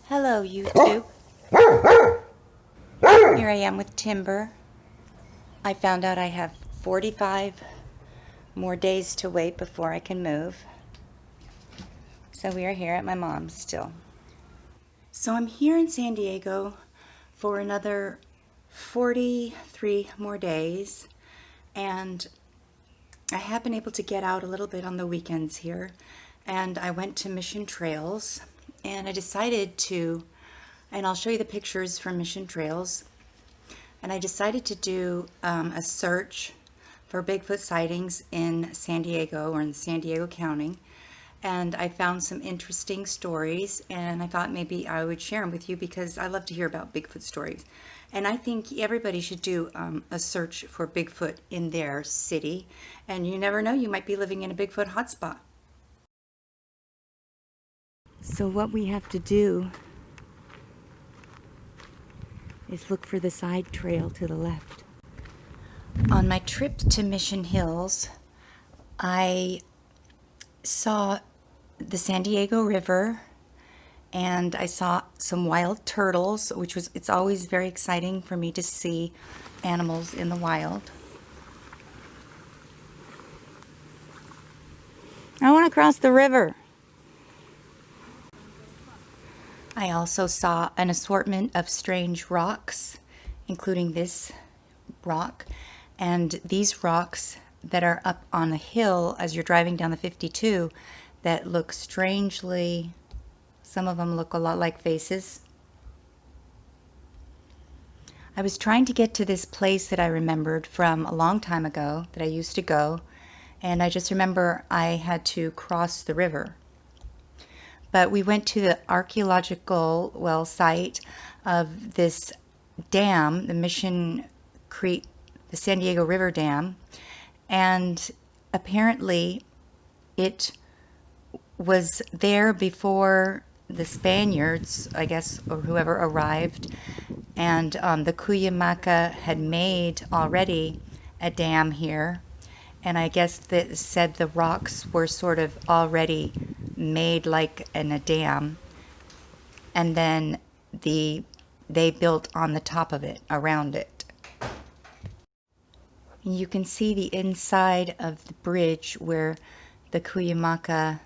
Hello, YouTube. Here I am with Timber. I found out I have 45 more days to wait before I can move. So we are here at my mom's still. So I'm here in San Diego for another 43 more days, and I have been able to get out a little bit on the weekends here, and I went to Mission Trails, and I decided to, and I'll show you the pictures from Mission Trails, and I decided to do a search for Bigfoot sightings in San Diego or in San Diego County, and I found some interesting stories, and I thought maybe I would share them with you because I love to hear about Bigfoot stories. And I think everybody should do a search for Bigfoot in their city, and you never know, you might be living in a Bigfoot hotspot. So what we have to do is look for the side trail to the left. On my trip to Mission Hills, I saw the San Diego River, and I saw some wild turtles, it's always very exciting for me to see animals in the wild. I want to cross the river. I also saw an assortment of strange rocks, including this rock, and these rocks that are up on the hill as you're driving down the 52 that look strangely, some of them look a lot like faces. I was trying to get to this place that I remembered from a long time ago that I used to go, and I just remember I had to cross the river. But we went to the archaeological, site of this dam, the Mission Creek, the San Diego River Dam, and apparently it was there before the Spaniards, I guess, or whoever arrived, and the Cuyamaca had made already a dam here, and I guess that said the rocks were sort of already made like in a dam, and then they built on the top of it, around it. You can see the inside of the bridge where the Cuyamaca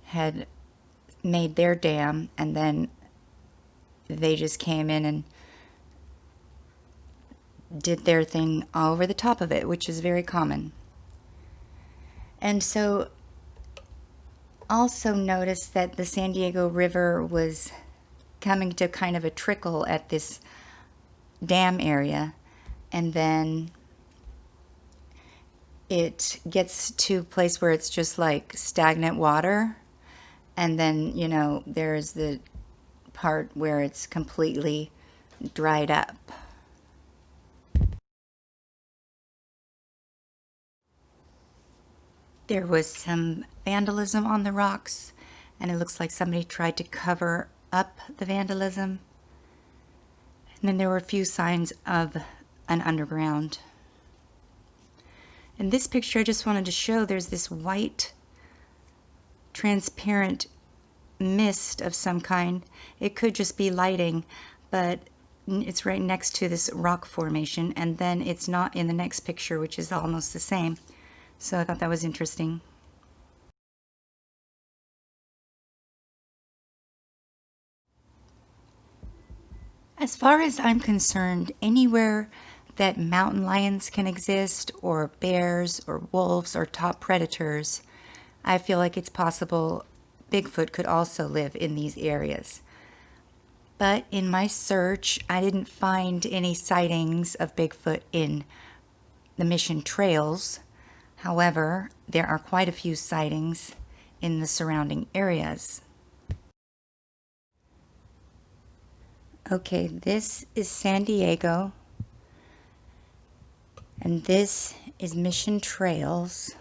had made their dam, and then they just came in and did their thing all over the top of it, which is very common. And so also noticed that the San Diego River was coming to kind of a trickle at this dam area, and then it gets to a place where it's just like stagnant water, and then, you know, there's the part where it's completely dried up. There was some vandalism on the rocks, and it looks like somebody tried to cover up the vandalism. And then there were a few signs of an underground. In this picture, I just wanted to show there's this white, transparent mist of some kind. It could just be lighting, but it's right next to this rock formation, and then it's not in the next picture, which is almost the same. So I thought that was interesting. As far as I'm concerned, anywhere that mountain lions can exist, or bears, or wolves, or top predators, I feel like it's possible Bigfoot could also live in these areas. But in my search, I didn't find any sightings of Bigfoot in the Mission Trails. However, there are quite a few sightings in the surrounding areas. Okay, this is San Diego, and this is Mission Trails.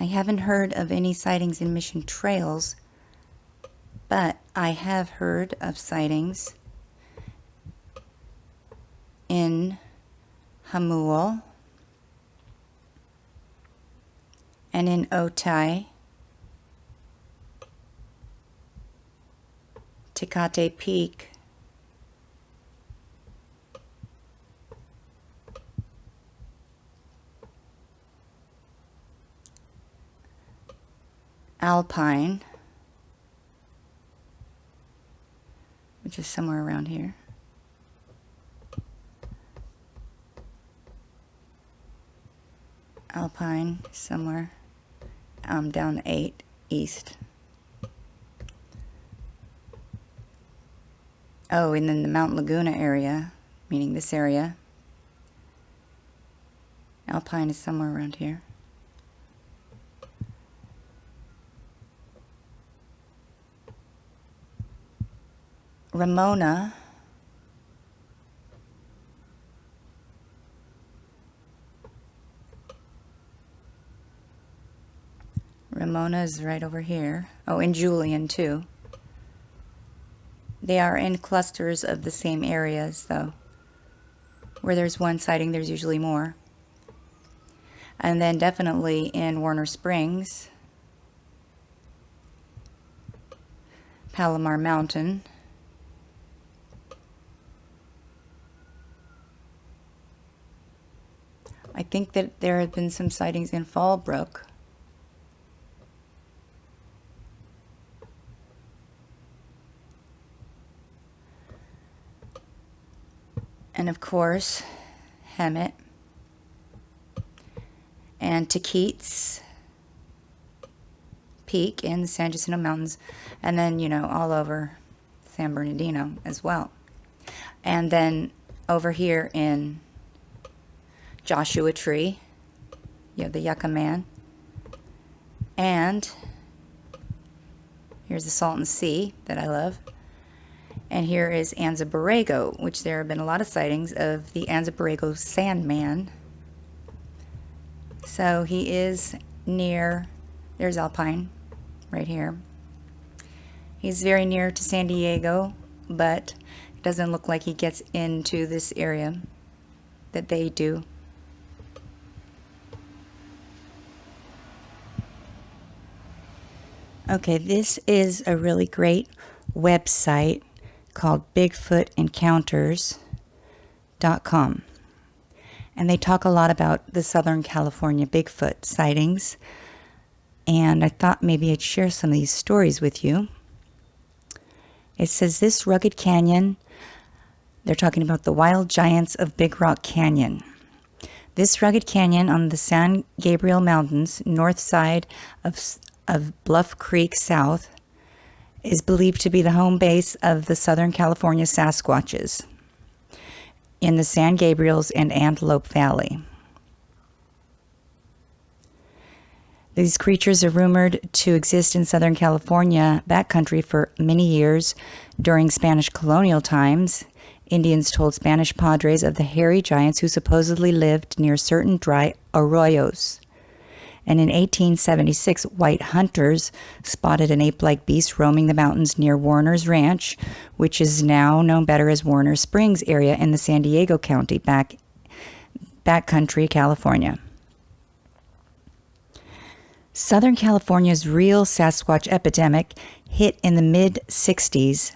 I haven't heard of any sightings in Mission Trails, but I have heard of sightings in Hamuel, and in Otay, Tecate Peak, Alpine, which is somewhere around here. Alpine, somewhere down 8 east. Oh, and then the Mount Laguna area, meaning this area. Alpine is somewhere around here. Ramona, Ramona is right over here. Oh, and Julian too. They are in clusters of the same areas, though. Where there's one sighting, there's usually more. And then definitely in Warner Springs, Palomar Mountain, I think that there have been some sightings in Fallbrook. And of course, Hemet and Tequit's Peak in the San Jacinto Mountains, and then, you know, all over San Bernardino as well. And then over here in Joshua Tree, you have the Yucca Man. And here's the Salton Sea that I love. And here is Anza Borrego, which there have been a lot of sightings of the Anza Borrego Sandman. So he is near, there's Alpine, right here. He's very near to San Diego, but it doesn't look like he gets into this area that they do. Okay, this is a really great website called BigfootEncounters.com. And they talk a lot about the Southern California Bigfoot sightings. And I thought maybe I'd share some of these stories with you. It says this rugged canyon, they're talking about the wild giants of Big Rock Canyon. This rugged canyon on the San Gabriel Mountains, north side of Bluff Creek South, is believed to be the home base of the Southern California Sasquatches in the San Gabriels and Antelope Valley. These creatures are rumored to exist in Southern California backcountry for many years. During Spanish colonial times, Indians told Spanish padres of the hairy giants who supposedly lived near certain dry arroyos. And in 1876, white hunters spotted an ape-like beast roaming the mountains near Warner's Ranch, which is now known better as Warner Springs area in the San Diego County, backcountry, California. Southern California's real Sasquatch epidemic hit in the mid-60s.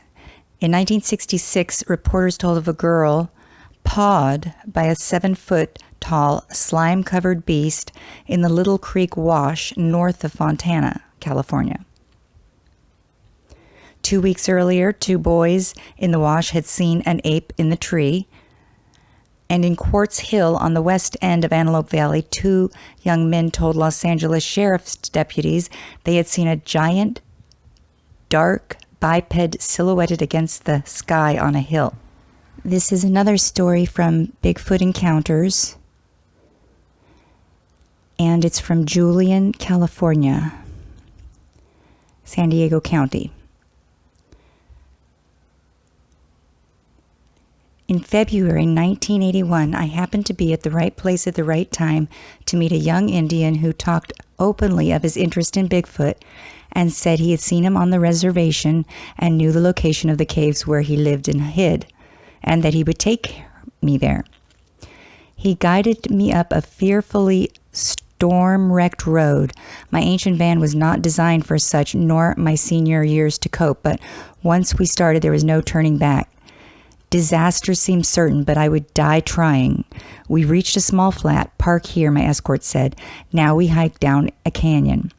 In 1966, reporters told of a girl pawed by a 7-foot-tall, slime-covered beast in the Little Creek Wash north of Fontana, California. 2 weeks earlier, 2 boys in the wash had seen an ape in the tree. And in Quartz Hill on the west end of Antelope Valley, 2 young men told Los Angeles sheriff's deputies they had seen a giant, dark biped silhouetted against the sky on a hill. This is another story from Bigfoot Encounters, and it's from Julian, California, San Diego County. In February 1981, I happened to be at the right place at the right time to meet a young Indian who talked openly of his interest in Bigfoot and said he had seen him on the reservation and knew the location of the caves where he lived and hid, and that he would take me there. He guided me up a fearfully storm-wrecked road. My ancient van was not designed for such, nor my senior years to cope, but once we started, there was no turning back. Disaster seemed certain, but I would die trying. We reached a small flat. Park here, my escort said. Now we hiked down a canyon.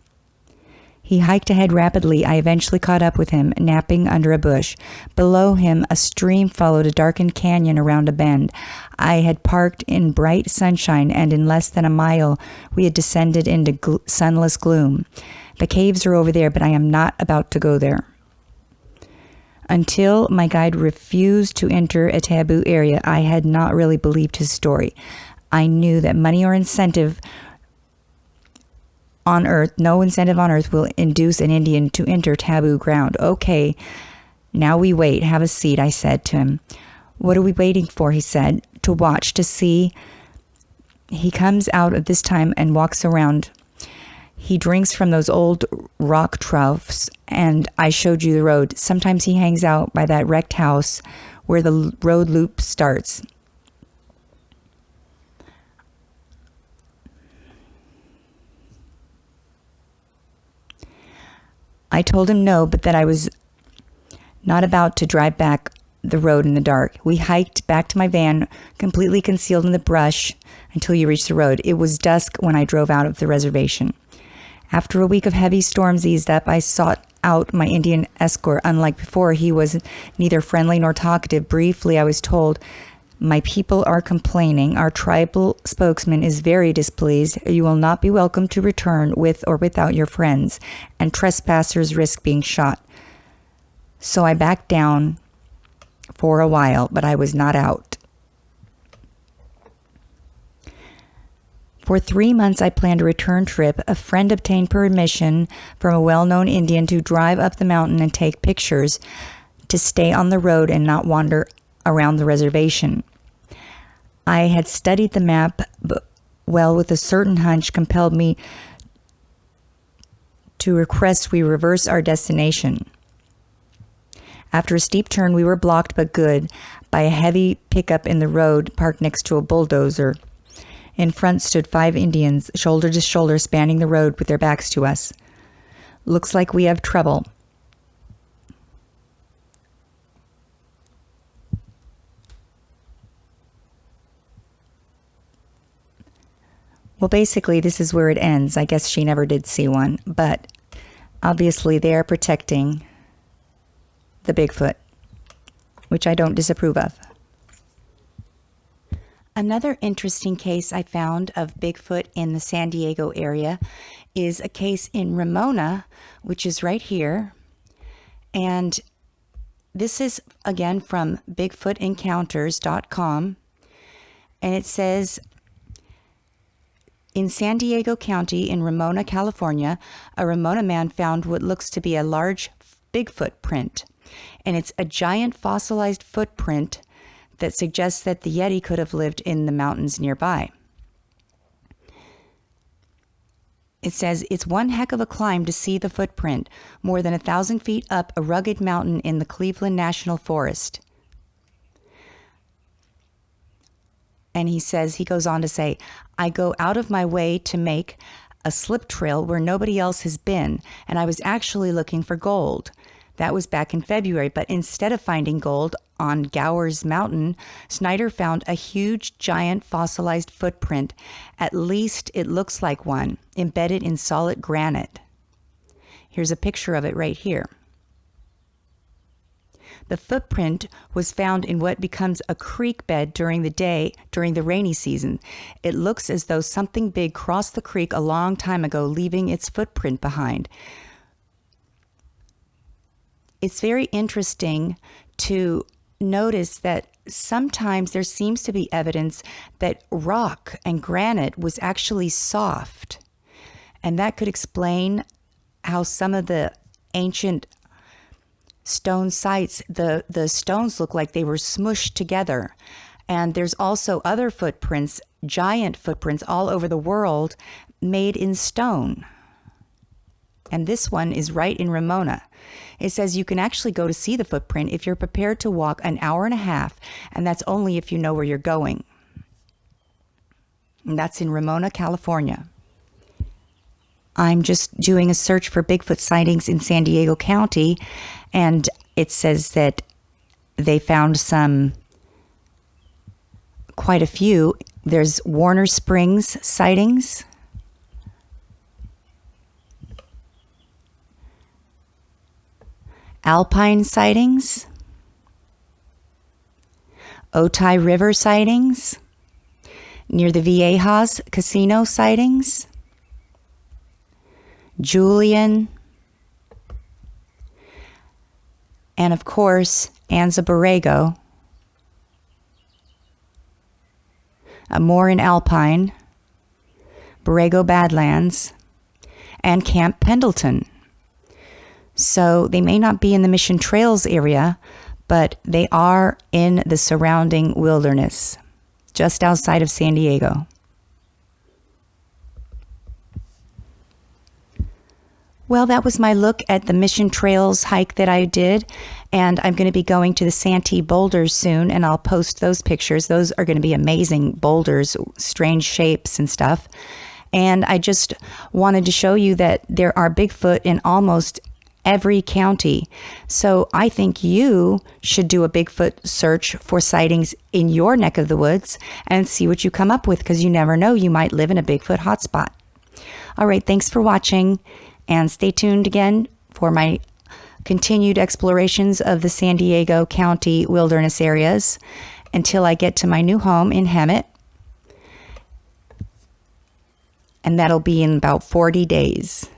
He hiked ahead rapidly. I eventually caught up with him, napping under a bush. Below him, a stream followed a darkened canyon around a bend. I had parked in bright sunshine, and in less than a mile, we had descended into sunless gloom. The caves are over there, but I am not about to go there. Until my guide refused to enter a taboo area, I had not really believed his story. I knew that money or incentive on earth, no incentive on earth will induce an Indian to enter taboo ground. Okay, now we wait. Have a seat, I said to him. What are we waiting for? He said. To watch, to see. He comes out at this time and walks around. He drinks from those old rock troughs, and I showed you the road. Sometimes he hangs out by that wrecked house where the road loop starts. I told him no, but that I was not about to drive back the road in the dark. We hiked back to my van, completely concealed in the brush, until you reached the road. It was dusk when I drove out of the reservation. After a week of heavy storms eased up, I sought out my Indian escort. Unlike before, he was neither friendly nor talkative. Briefly, I was told, my people are complaining. Our tribal spokesman is very displeased. You will not be welcome to return with or without your friends, and trespassers risk being shot. So I backed down for a while, but I was not out. For 3 months, I planned a return trip. A friend obtained permission from a well-known Indian to drive up the mountain and take pictures, to stay on the road and not wander around the reservation. I had studied the map well, with a certain hunch compelled me to request we reverse our destination. After a steep turn, we were blocked, but good, by a heavy pickup in the road parked next to a bulldozer. In front stood 5 Indians, shoulder to shoulder, spanning the road with their backs to us. Looks like we have trouble. Well, basically, this is where it ends. I guess she never did see one, but obviously they are protecting the Bigfoot, which I don't disapprove of. Another interesting case I found of Bigfoot in the San Diego area is a case in Ramona, which is right here. And this is, again, from BigfootEncounters.com. And it says, in San Diego County in Ramona, California, a Ramona man found what looks to be a large Bigfoot print. And it's a giant fossilized footprint that suggests that the Yeti could have lived in the mountains nearby. It says, it's one heck of a climb to see the footprint, more than 1,000 feet up a rugged mountain in the Cleveland National Forest. And he goes on to say, I go out of my way to make a slip trail where nobody else has been, and I was actually looking for gold. That was back in February, but instead of finding gold on Gower's Mountain, Snyder found a huge, giant fossilized footprint. At least it looks like one, embedded in solid granite. Here's a picture of it right here. The footprint was found in what becomes a creek bed during the rainy season. It looks as though something big crossed the creek a long time ago, leaving its footprint behind. It's very interesting to notice that sometimes there seems to be evidence that rock and granite was actually soft. And that could explain how some of the ancient stone sites, the stones look like they were smushed together. And there's also other footprints, giant footprints all over the world made in stone. And this one is right in Ramona. It says you can actually go to see the footprint if you're prepared to walk an hour and a half, and that's only if you know where you're going. And that's in Ramona, California. I'm just doing a search for Bigfoot sightings in San Diego County, and it says that they found quite a few. There's Warner Springs sightings, Alpine sightings, Otay River sightings, near the Viejas Casino sightings, Julian, and of course, Anza Borrego, more in Alpine, Borrego Badlands, and Camp Pendleton. So they may not be in the Mission Trails area, but they are in the surrounding wilderness, just outside of San Diego. Well, that was my look at the Mission Trails hike that I did, and I'm going to be going to the Santee boulders soon, and I'll post those pictures. Those are going to be amazing boulders, strange shapes and stuff. And I just wanted to show you that there are Bigfoot in almost every county. So I think you should do a Bigfoot search for sightings in your neck of the woods and see what you come up with, because you never know, you might live in a Bigfoot hotspot. All right, thanks for watching, and stay tuned again for my continued explorations of the San Diego County wilderness areas until I get to my new home in Hemet. And that'll be in about 40 days.